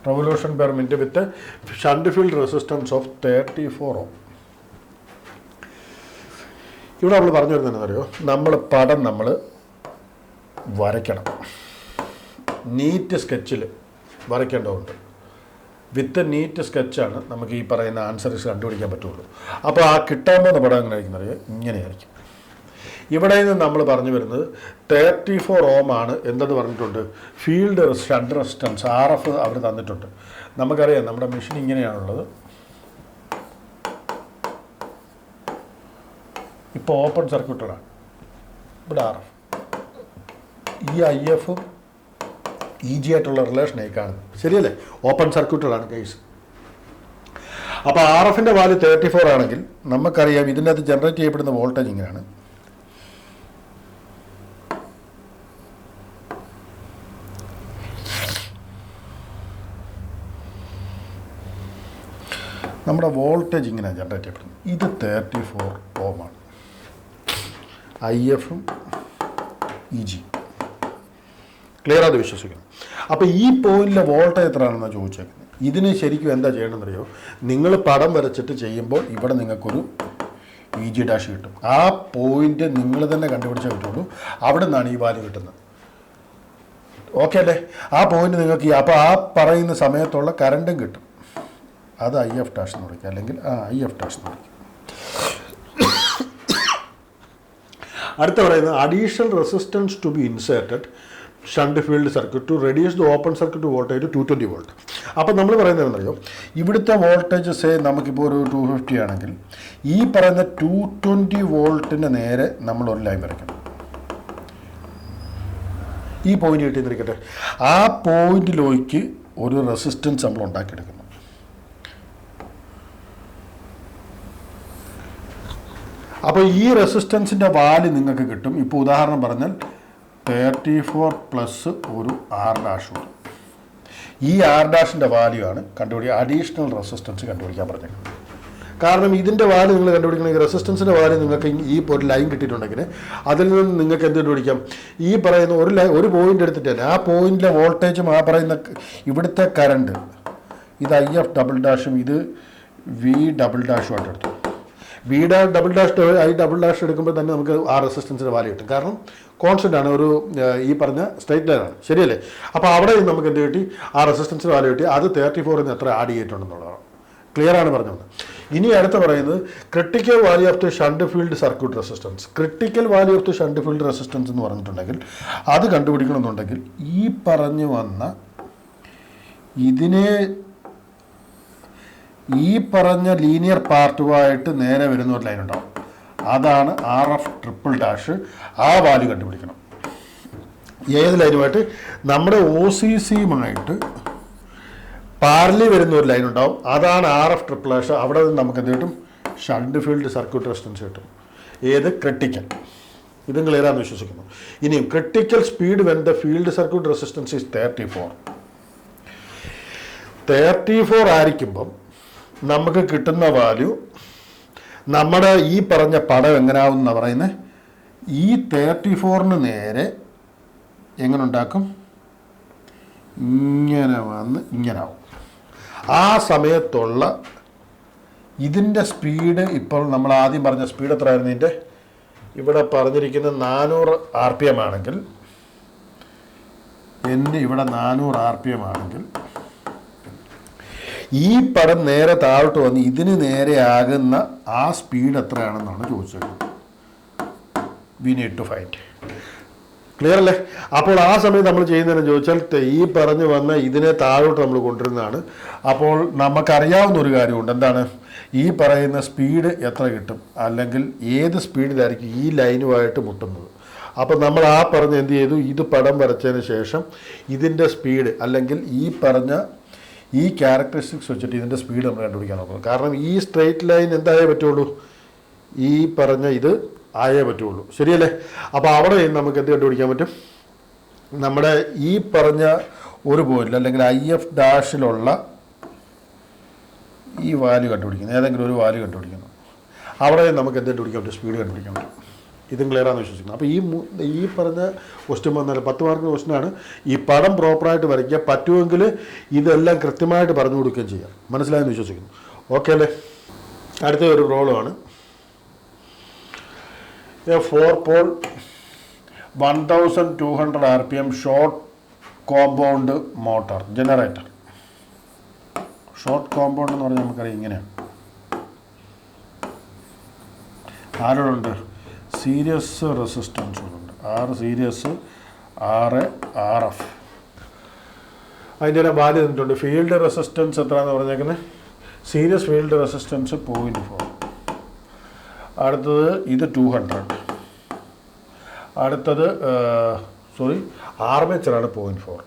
revolution per minute with shunt field resistance of 34 Ohm. ഇവിടെ നമ്മൾ പറഞ്ഞു വരുന്നത് അറിയോ? പടം നമ്മൾ വരയ്ക്കണം, നീറ്റ് സ്കെച്ചിൽ വരയ്ക്കേണ്ടതുണ്ട്. വിത്ത് നീറ്റ് സ്കെച്ചാണ് നമുക്ക് ഈ പറയുന്ന ആൻസേഴ്സ് കണ്ടുപിടിക്കാൻ പറ്റുള്ളൂ. അപ്പോൾ ആ കിട്ടാൻ പോകുന്ന പടം എങ്ങനെ ആയിരിക്കും അറിയാം? ഇങ്ങനെയായിരിക്കും. ഇവിടെ നിന്ന് നമ്മൾ പറഞ്ഞു വരുന്നത് 34 Ohm ആണ് എന്തെന്ന് പറഞ്ഞിട്ടുണ്ട്. ഫീൽഡ് ഷണ്ട് റെസിസ്റ്റൻസ് RF അവർ തന്നിട്ടുണ്ട്. നമുക്കറിയാം നമ്മുടെ മെഷീൻ ഇങ്ങനെയാണുള്ളത്. ഇപ്പോൾ ഓപ്പൺ സർക്യൂട്ടറാണ്. ഇവിടെ RF, ഈ IF-ഉം EG ആയിട്ടുള്ള റിലേഷനായി കാണുന്നത്. ശരിയല്ലേ? ഓപ്പൺ സർക്യൂട്ടറാണ് കേസ്. അപ്പോൾ RF-ൻ്റെ വാല്യൂ 34 ആണെങ്കിൽ നമുക്കറിയാം ഇതിൻ്റെ അകത്ത് ജനറേറ്റ് ചെയ്യപ്പെടുന്ന വോൾട്ടേജ് ഇങ്ങനെയാണ്. നമ്മുടെ വോൾട്ടേജ് ഇങ്ങനെയാണ് ജനറേറ്റ് ചെയ്യപ്പെടുന്നത്. ഇത് 34 Ohm ആണ്. IF-ഉം EG ക്ലിയർ ആയിട്ട് വിശ്വസിക്കണം. അപ്പോൾ ഈ പോയിന്റിലെ വോൾട്ടേജ് എത്രയാണെന്നാണ് ചോദിച്ചേക്കുന്നത്. ഇതിന് ശരിക്കും എന്താ ചെയ്യണമെന്നറിയോ? നിങ്ങൾ പടം വരച്ചിട്ട് ചെയ്യുമ്പോൾ ഇവിടെ നിങ്ങൾക്കൊരു EG ഡാഷ് കിട്ടും. ആ പോയിന്റ് നിങ്ങൾ തന്നെ കണ്ടുപിടിച്ചാൽ കിട്ടുള്ളൂ. അവിടെ നിന്നാണ് ഈ വാല്യൂ കിട്ടുന്നത്. ഓക്കെ അല്ലേ? ആ പോയിന്റ് നിങ്ങൾക്ക് അപ്പോൾ ആ പറയുന്ന സമയത്തുള്ള കറണ്ടും കിട്ടും. അത് IF ഡാഷ് എന്ന് വിളിക്കുക, അല്ലെങ്കിൽ IF ഡാഷ് എന്ന് വിളിക്കുക. അടുത്ത പറയുന്നത് additional resistance to be inserted shunt field circuit to reduce the open circuit voltage 220 volt. അപ്പോൾ നമ്മൾ പറയുന്നത് എന്നറിയോ? ഇവിടുത്തെ വോൾട്ടേജ് നമുക്കിപ്പോൾ ഒരു 250 ആണെങ്കിൽ ഈ പറയുന്ന 220 വോൾട്ടിന് നേരെ നമ്മൾ ഒരു ലൈൻ വരയ്ക്കണം. ഈ പോയിന്റ് കിട്ടിയിരിക്കട്ടെ. ആ പോയിന്റിലേക്ക് ഒരു റെസിസ്റ്റൻസ് നമ്മൾ ഉണ്ടാക്കിയെടുക്കുന്നു. അപ്പോൾ ഈ റെസിസ്റ്റൻസിൻ്റെ വാല്യൂ നിങ്ങൾക്ക് കിട്ടും. ഇപ്പോൾ ഉദാഹരണം പറഞ്ഞാൽ 34 പ്ലസ് ഒരു R ഡാഷ് ഉണ്ട്. ഈ R ഡാഷിൻ്റെ വാല്യൂ ആണ് അഡീഷണൽ റെസിസ്റ്റൻസ് കണ്ടുപിടിക്കാൻ പറഞ്ഞത്. കാരണം ഇതിൻ്റെ വാല്യൂ നിങ്ങൾ കണ്ടുപിടിക്കണമെങ്കിൽ റെസിസ്റ്റൻസിൻ്റെ വാല്യൂ നിങ്ങൾക്ക് ഈ ഒരു ലൈൻ കിട്ടിയിട്ടുണ്ടെങ്കിൽ അതിൽ നിന്ന് നിങ്ങൾക്ക് എന്ത് കണ്ടുപിടിക്കാം? ഈ പറയുന്ന ഒരു പോയിന്റ് എടുത്തിട്ട് ആ പോയിന്റിലെ വോൾട്ടേജും ആ പറയുന്ന ഇവിടുത്തെ കറണ്ട് ഇത് IF ഡബിൾ ഡാഷും ഇത് V ഡബിൾ ഡാഷും ആയിട്ട് എടുത്തു. V double dash I double dash എടുക്കുമ്പോൾ തന്നെ നമുക്ക് ആ റെസിസ്റ്റൻസിൻ്റെ വാല്യൂ കിട്ടും. കാരണം കോൺസ്റ്റൻ്റ് ആണ്, ഒരു ഈ പറഞ്ഞ സ്ട്രൈറ്റ് ലൈനാണ്, ശരിയല്ലേ? അപ്പോൾ അവിടെ നമുക്ക് എന്ത് കിട്ടി? ആ റെസിസ്റ്റൻസിൻ്റെ വാല്യൂ കിട്ടി. അത് 34 എത്ര ആഡ് ചെയ്തിട്ടുണ്ടെന്നുള്ളതാണ്. ക്ലിയർ ആണ് പറഞ്ഞത്. ഇനി അടുത്ത് പറയുന്നത് critical value of the shunt field circuit resistance. Critical value of the shunt field resistance എന്ന് പറഞ്ഞിട്ടുണ്ടെങ്കിൽ അത് കണ്ടുപിടിക്കണമെന്നുണ്ടെങ്കിൽ ഈ പറഞ്ഞു വന്ന ഇതിനെ ഈ പറഞ്ഞ ലീനിയർ പാർട്ടുമായിട്ട് നേരെ വരുന്ന ഒരു ലൈൻ ഉണ്ടാവും. അതാണ് RF ട്രിപ്പിൾ ഡാഷ്. ആ വാല്യൂ കണ്ടുപിടിക്കണം. ഏത് ലൈനുമായിട്ട്? നമ്മുടെ OCCയുമായിട്ട് പാരലി വരുന്ന ഒരു ലൈൻ ഉണ്ടാവും. അതാണ് RF ട്രിപ്പിൾ ഡാഷ്. അവിടെ നിന്ന് നമുക്ക് എന്ത് കിട്ടും? ഷണ്ട് ഫീൽഡ് സർക്യൂട്ട് റെസിസ്റ്റൻസ് കിട്ടും. ഏത്? ക്രിട്ടിക്കൽ. ഇതും ക്ലിയറാണെന്ന് വിശ്വസിക്കുന്നു. ഇനിയും critical speed when the field circuit resistance is 34 ആയിരിക്കുമ്പം നമുക്ക് കിട്ടുന്ന വാല്യൂ നമ്മുടെ ഈ പറഞ്ഞ പടം എങ്ങനെയാവുന്ന പറയുന്നത് ഈ 34ന് നേരെ എങ്ങനെ ഉണ്ടാക്കും? ഇങ്ങനെ വന്ന് ഇങ്ങനാവും. ആ സമയത്തുള്ള ഇതിൻ്റെ സ്പീഡ് ഇപ്പോൾ നമ്മൾ ആദ്യം പറഞ്ഞ സ്പീഡ് എത്രയായിരുന്നു? ഇതിൻ്റെ ഇവിടെ പറഞ്ഞിരിക്കുന്ന 400 RPM ആണെങ്കിൽ ഇവിടെ 400 RPM ആണെങ്കിൽ ഈ പടം നേരെ താഴോട്ട് വന്ന് ഇതിന് നേരെ ആകുന്ന ആ സ്പീഡ് എത്രയാണെന്നാണ് ചോദിച്ചത്. We need to find. Clear അല്ലേ? അപ്പോൾ ആ സമയത്ത് നമ്മൾ ചെയ്യുന്നതെന്ന് ചോദിച്ചാൽ ഈ പറഞ്ഞു വന്ന ഇതിനെ താഴോട്ട് നമ്മൾ കൊണ്ടുവരുന്നതാണ്. അപ്പോൾ നമുക്കറിയാവുന്ന ഒരു കാര്യമുണ്ട്. എന്താണ്? ഈ പറയുന്ന സ്പീഡ് എത്ര കിട്ടും, അല്ലെങ്കിൽ ഏത് സ്പീഡിലായിരിക്കും ഈ ലൈനുമായിട്ട് മുട്ടുന്നത്. അപ്പോൾ നമ്മൾ ആ പറഞ്ഞ് എന്ത് ചെയ്തു? ഇത് പടം വരച്ചതിന് ശേഷം ഇതിൻ്റെ സ്പീഡ് അല്ലെങ്കിൽ ഈ പറഞ്ഞ ഈ ക്യാരക്ടറിസ്റ്റിക്സ് വെച്ചിട്ട് ഇതിൻ്റെ സ്പീഡ് നമ്മൾ കണ്ടുപിടിക്കാൻ നോക്കണം. കാരണം ഈ സ്ട്രെയിറ്റ് ലൈൻ എന്തായേ പറ്റുള്ളൂ? ഈ പറഞ്ഞ ഇത് ആയേ പറ്റുള്ളൂ, ശരിയല്ലേ? അപ്പോൾ അവിടെ നമുക്ക് എന്ത് കണ്ടുപിടിക്കാൻ പറ്റും? നമ്മുടെ ഈ പറഞ്ഞ ഒരു പോയിന്റ് അല്ലെങ്കിൽ IF ഡാഷിലുള്ള ഈ വാല്യൂ കണ്ടുപിടിക്കുന്നു, ഏതെങ്കിലും ഒരു വാല്യൂ കണ്ടുപിടിക്കുന്നു. അവിടെ നമുക്ക് എന്ത് കണ്ടുപിടിക്കാൻ പറ്റും? സ്പീഡ് കണ്ടുപിടിക്കാൻ പറ്റും. ഇതും ക്ലിയറാണെന്ന് വിശ്വസിക്കുന്നു. അപ്പോൾ ഈ പറഞ്ഞ ക്വസ്റ്റ്യൻ വന്നാൽ 10 മാർക്കിന് ക്വസ്റ്റ്യനാണ്. ഈ പടം പ്രോപ്പറായിട്ട് വരയ്ക്കുക, പറ്റുമെങ്കിൽ ഇതെല്ലാം കൃത്യമായിട്ട് പറഞ്ഞു കൊടുക്കുകയും ചെയ്യാം. മനസ്സിലായെന്ന് വിശ്വസിക്കുന്നു. ഓക്കെ അല്ലേ? അടുത്ത ഒരു പ്രോബ്ലമാണ്. 4-pole 1200 RPM short compound motor generator. Short compound എന്ന് പറഞ്ഞാൽ നമുക്കറിയാം ഇങ്ങനെയാണ്. ആരോടുണ്ട്? സീരീസ് റെസിസ്റ്റൻസുകളുണ്ട്. 6 series, 6 RF. അതിൻ്റെ വാല്യൂ തന്നിട്ടുണ്ട്. ഫീൽഡ് റെസിസ്റ്റൻസ് എത്രയാണെന്ന് പറഞ്ഞേക്കുന്നത്? Series field resistance 0.4. അടുത്തത് ഇത് 200. അടുത്തത് ആർമേച്ചറാണ് 0.4.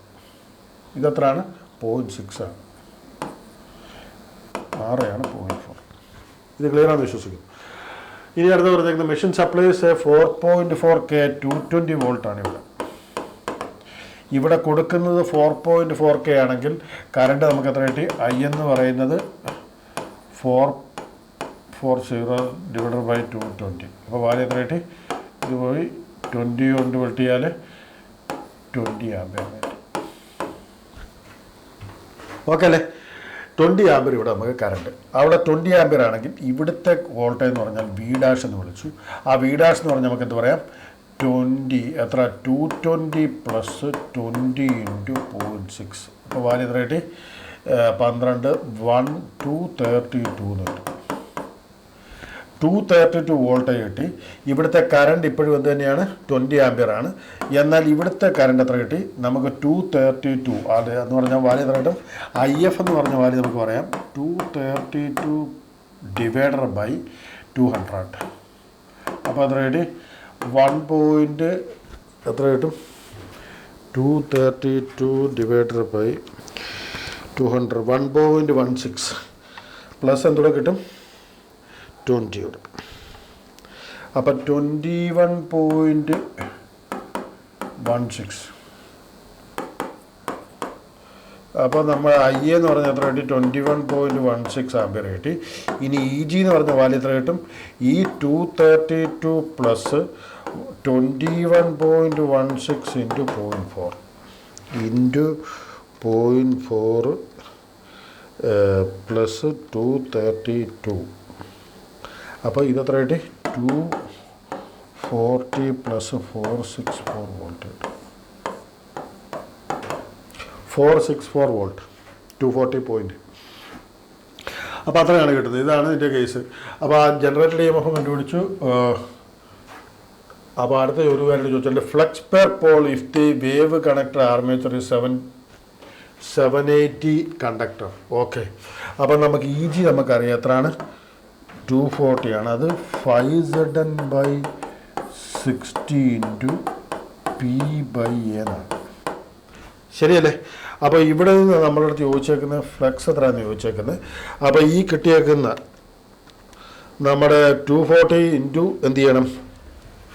ഇതെത്രയാണ്? 0.6 ആണ്. 6 ആണ് 0.4. ഇത് ക്ലിയറാണെന്ന് വിശ്വസിക്കുന്നു. ഇനി അടുത്ത് പറഞ്ഞേക്കുന്നത് മെഷീൻ സപ്ലൈസ് 4.4K 220 വോൾട്ടാണ് ഇവിടെ കൊടുക്കുന്നത്. 4.4K ആണെങ്കിൽ കറണ്ട് നമുക്ക് എത്ര കിട്ടി? I എന്ന് പറയുന്നത് 440/220. അപ്പോൾ വാല്യൂ എത്ര കിട്ടി? ഇത് പോയി 20 കൊണ്ട് വെട്ടിയാൽ 20 ആംപിയർ കിട്ടി. ഓക്കെ അല്ലേ? 20 ആംപിയർ ഇവിടെ നമുക്ക് കറണ്ട്. അവിടെ 20 ആംപിയർ ആണെങ്കിൽ ഇവിടുത്തെ വോൾട്ടേജ് എന്ന് പറഞ്ഞാൽ V ഡാഷ് എന്ന് വിളിച്ചു. ആ V ഡാഷ് എന്ന് പറഞ്ഞാൽ നമുക്ക് എന്ത് പറയാം? 20 എത്ര? 220 + 20 × 0.6. അപ്പോൾ വാല്യൂ എത്ര കിട്ടി? 12 232 എന്ന് കിട്ടും. 232 വോൾട്ടേജ് കിട്ടി. ഇവിടുത്തെ കറണ്ട് ഇപ്പോഴും എന്ത് തന്നെയാണ്? 20 ആംപിയർ ആണ്. എന്നാൽ ഇവിടുത്തെ കറണ്ട് എത്ര കിട്ടി? നമുക്ക് 232. അത് എന്ന് പറഞ്ഞാൽ വാല്യൂ എത്ര കിട്ടും? IF എന്ന് പറഞ്ഞ വാല്യൂ നമുക്ക് പറയാം 232/200. അപ്പോൾ എത്ര കിട്ടി? 1. എത്ര കിട്ടും? 232/200 1.16 പ്ലസ് എന്തൂടെ കിട്ടും? 20 കൂടെ. അപ്പം 21.16 അപ്പോൾ നമ്മൾ ഐ എന്ന് പറഞ്ഞാൽ എത്ര കിട്ടി? 21.16 ആംപിയർ കിട്ടി. ഇനി ഇ ജി എന്ന് പറഞ്ഞ വാല്യൂ എത്ര കിട്ടും? ഈ 232 പ്ലസ് 21.16 ഇൻറ്റു 0.4 ഇൻറ്റു 0.4 പ്ലസ് 232. അപ്പോൾ ഇതെത്ര കിട്ടി? 240 പ്ലസ് 464 വോൾട്ട് കിട്ടും. 464 വോൾട്ട് 240 പോയിൻറ്റ്. അപ്പോൾ അത്രയാണ് കിട്ടുന്നത്. ഇതാണ് ഇതിൻ്റെ കേസ്. അപ്പോൾ ആ ജനറേറ്റഡ് ഇ എം എഫ് കണ്ടുപിടിച്ചു. അപ്പോൾ അടുത്ത ഒരു കാര്യം ചോദിച്ചാൽ flux per pole if the wave connector armature 780 conductor. Okay, അപ്പോൾ നമുക്ക് ഇ ജി നമുക്കറിയാം എത്രയാണ്? 240 ആണ്. അത് 5Zn/60 ഇൻറ്റു P/A എന്നാണ്. ശരിയല്ലേ? അപ്പോൾ ഇവിടെ നിന്ന് നമ്മളെ അടുത്ത് ചോദിച്ചേക്കുന്ന ഫ്ലക്സ് എത്രയാണെന്ന് ചോദിച്ചേക്കുന്നത്. അപ്പോൾ ഈ കിട്ടിയേക്കുന്ന നമ്മുടെ 240 ഇൻറ്റു എന്ത് ചെയ്യണം?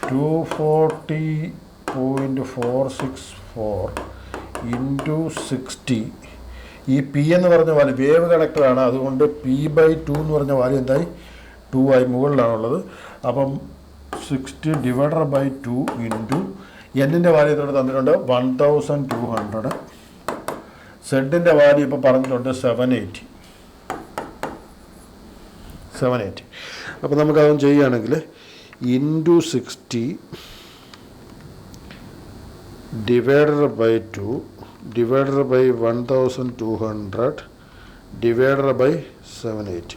240.464 ഇൻറ്റു 60. ഈ പി എന്ന് പറഞ്ഞ വാല്യൂ വേവ് കണക്ടറാണ്, അതുകൊണ്ട് P/2 എന്ന് പറഞ്ഞ വാല്യൂ എന്തായി? 2 ആയി മുകളിലാണുള്ളത്. അപ്പം 60 ഡിവൈഡഡ് ബൈ 2 ഇൻറ്റു എന്നിൻ്റെ വാല്യൂ ഇതോടെ തന്നിട്ടുണ്ട് 1200. സെഡിൻ്റെ വാല്യൂ ഇപ്പോൾ പറഞ്ഞിട്ടുണ്ട് 780. അപ്പോൾ നമുക്കതൊന്നും ചെയ്യുകയാണെങ്കിൽ into 60 divided by 2 divided by 1200 divided by 780.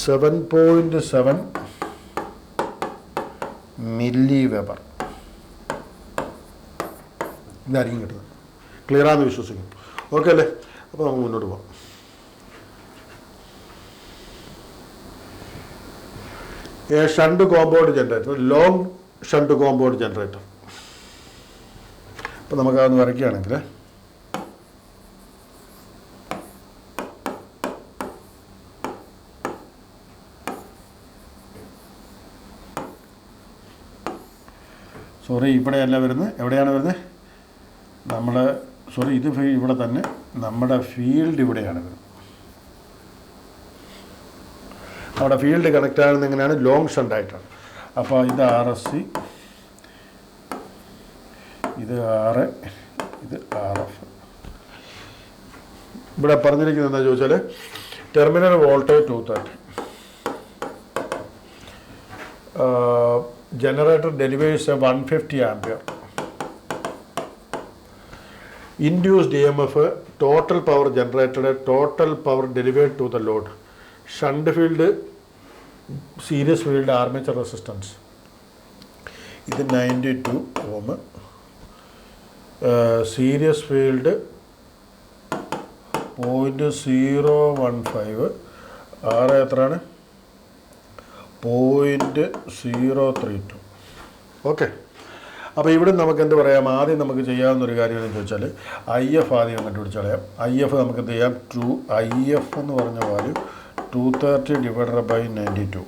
7.7 milli weber. ഇതായിരിക്കും കിട്ടുന്നത്. ക്ലിയറാണെന്ന് വിശ്വസിക്കുന്നു. ഓക്കെ അല്ലേ? അപ്പോൾ നമുക്ക് മുന്നോട്ട് പോകാം. Shunt compound generator, long shunt compound generator. അപ്പോൾ നമുക്കതൊന്ന് വരയ്ക്കുകയാണെങ്കിൽ ഇവിടെയല്ല വരുന്നത്. എവിടെയാണ് വരുന്നത്? ഇത് ഇവിടെ തന്നെ. നമ്മുടെ ഫീൽഡ് ഇവിടെയാണ് വരുന്നത്. നമ്മുടെ ഫീൽഡ് കണക്റ്റ് ആകുന്നത് എങ്ങനെയാണ്? ലോങ് ഷണ്ട് ആയിട്ടാണ്. അപ്പോൾ ഇത് RSC, ഇത് RA, ഇത് RF. ഇവിടെ പറഞ്ഞിരിക്കുന്നത് എന്താ ചോദിച്ചാൽ terminal voltage 230. Generator delivers a 150 ampere. Induced EMF, total power generated, total power delivered to the load. Shunt field, series field, armature resistance. This is 92 ohm. Series field 0.015. R എത്രയാണ്? 0.032. Okay. അപ്പോൾ ഇവിടെ നമുക്ക് എന്ത് പറയാം? ആദ്യം നമുക്ക് ചെയ്യാവുന്നൊരു കാര്യം എന്ന് ചോദിച്ചാൽ IF ആദ്യം കണ്ടുപിടിച്ച് കളയാം. IF നമുക്ക് എന്ത് ചെയ്യാം? IF എന്ന് പറഞ്ഞ വാല്യൂ 230 ഡിവൈഡഡ് ബൈ 92.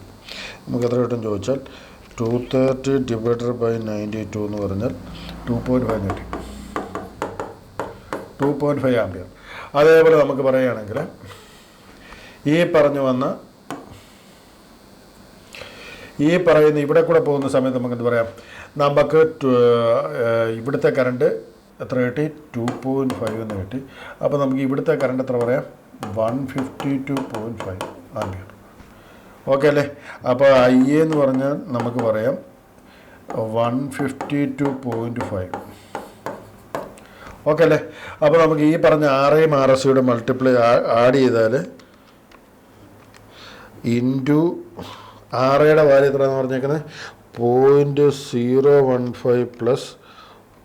നമുക്ക് എത്ര കിട്ടും ചോദിച്ചാൽ 230 ഡിവൈഡഡ് ബൈ 92 എന്ന് പറഞ്ഞാൽ 2.5 കിട്ടി. 2.5 ആംപിയർ. അതേപോലെ നമുക്ക് പറയുകയാണെങ്കിൽ ഈ പറയുന്ന ഇവിടെ കൂടെ പോകുന്ന സമയത്ത് നമുക്ക് എന്ത് പറയാം? നമുക്ക് ഇവിടുത്തെ കറണ്ട് എത്ര കിട്ടി? 2.5 എന്ന് കിട്ടി. അപ്പോൾ നമുക്ക് ഇവിടുത്തെ കറണ്ട് എത്ര പറയാം? 152.5 ആംപിയർ. ഓക്കെ അല്ലേ? അപ്പോൾ IA എന്ന് പറഞ്ഞാൽ നമുക്ക് പറയാം 152.5. ഓക്കെ അല്ലേ? അപ്പോൾ നമുക്ക് ഈ പറഞ്ഞ RAയും RSയുടെ മൾട്ടിപ്ലൈ ആഡ് ചെയ്താൽ ഇൻറ്റു RAയുടെ വാല്യൂ എത്രയാണെന്ന് പറഞ്ഞേക്കുന്നത്? 0.015 പ്ലസ്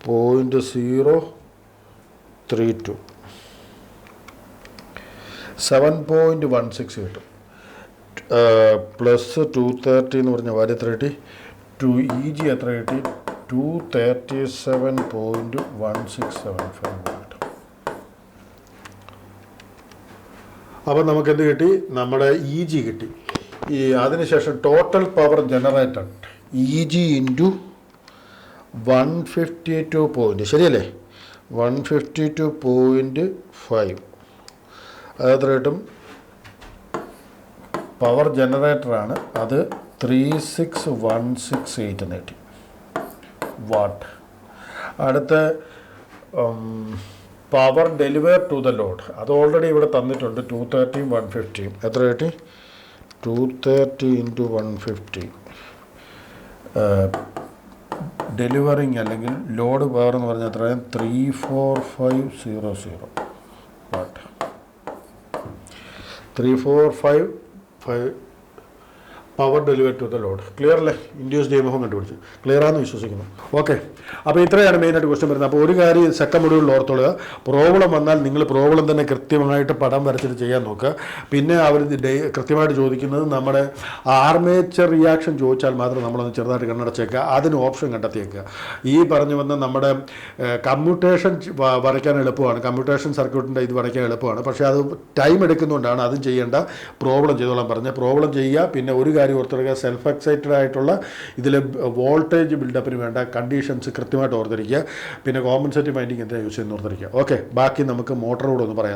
0.032 7.16 കിട്ടും. പ്ലസ് 230 എന്ന് പറഞ്ഞ വാല്യൂ എത്ര കിട്ടി? EG എത്ര കിട്ടി? 237.1675 കിട്ടും. അപ്പോൾ നമുക്കെന്ത് കിട്ടി? നമ്മുടെ EG കിട്ടി. അതിനുശേഷം total power generated EG into 152 point. ശരിയല്ലേ? 150 to 0.5 അത് എത്ര കിട്ടും? പവർ ജനറേറ്ററാണ്, അത് 36168 എന്ന് കിട്ടി വാട്ട്. അടുത്ത power deliver to the load, അത് ഓൾറെഡി ഇവിടെ തന്നിട്ടുണ്ട് 230 150. എത്ര കിട്ടി? 230 × 150 ഡെലിവറിങ് അല്ലെങ്കിൽ ലോഡ് പവർ എന്ന് പറഞ്ഞാൽ എത്രയും 34500 watt. 3455 power deliver to the load. Clear അല്ലേ? ഇൻഡ്യൂസ് ജൈവഹം കണ്ടുപിടിച്ചു. ക്ലിയറാണെന്ന് വിശ്വസിക്കുന്നു. ഓക്കെ, അപ്പോൾ ഇത്രയാണ് മെയിനായിട്ട് ക്വസ്റ്റ്യൻ വരുന്നത്. അപ്പോൾ ഒരു കാര്യം സെക്കൻഡ് മൊഡ്യൂളിൽ ഓർത്തോളുക, പ്രോബ്ലം വന്നാൽ നിങ്ങൾ പ്രോബ്ലം തന്നെ കൃത്യമായിട്ട് പടം വരച്ചിട്ട് ചെയ്യാൻ നോക്കുക. പിന്നെ അവർ കൃത്യമായിട്ട് ചോദിക്കുന്നത് നമ്മുടെ ആർമേച്ചർ റിയാക്ഷൻ ചോദിച്ചാൽ മാത്രം നമ്മളൊന്ന് ചെറുതായിട്ട് കണ്ണടച്ചേക്കുക, അതിന് ഓപ്ഷൻ കണ്ടെത്തിയേക്കുക. ഈ പറഞ്ഞു വന്ന നമ്മുടെ കമ്മ്യൂട്ടേഷൻ വരയ്ക്കാൻ എളുപ്പമാണ്, കമ്മ്യൂട്ടേഷൻ സർക്യൂട്ടിൻ്റെ ഇത് വരയ്ക്കാൻ എളുപ്പമാണ്. പക്ഷേ അത് ടൈം എടുക്കുന്നതുകൊണ്ടാണ് അതും ചെയ്യേണ്ട. പ്രോബ്ലം ചെയ്തോളാൻ പറഞ്ഞ് പ്രോബ്ലം ചെയ്യുക. പിന്നെ ഒരു കാര്യം ഓർത്തെടുക്കുക, സെൽഫ് എക്സൈറ്റഡ് ആയിട്ടുള്ള ഇതിൽ വോൾട്ടേജ് ബിൽഡപ്പിന് വേണ്ട കണ്ടീഷൻസ് കൃത്യമായിട്ട് ഓർത്തിരിക്കുക. പിന്നെ കോമ്പൻസേറ്റീവ് വൈൻഡിങ് എന്താ യൂസ് ചെയ്യുന്ന ഓർത്തിരിക്കുക. ഓക്കെ, ബാക്കി നമുക്ക് മോട്ടറോട് ഒന്ന് പറയാം.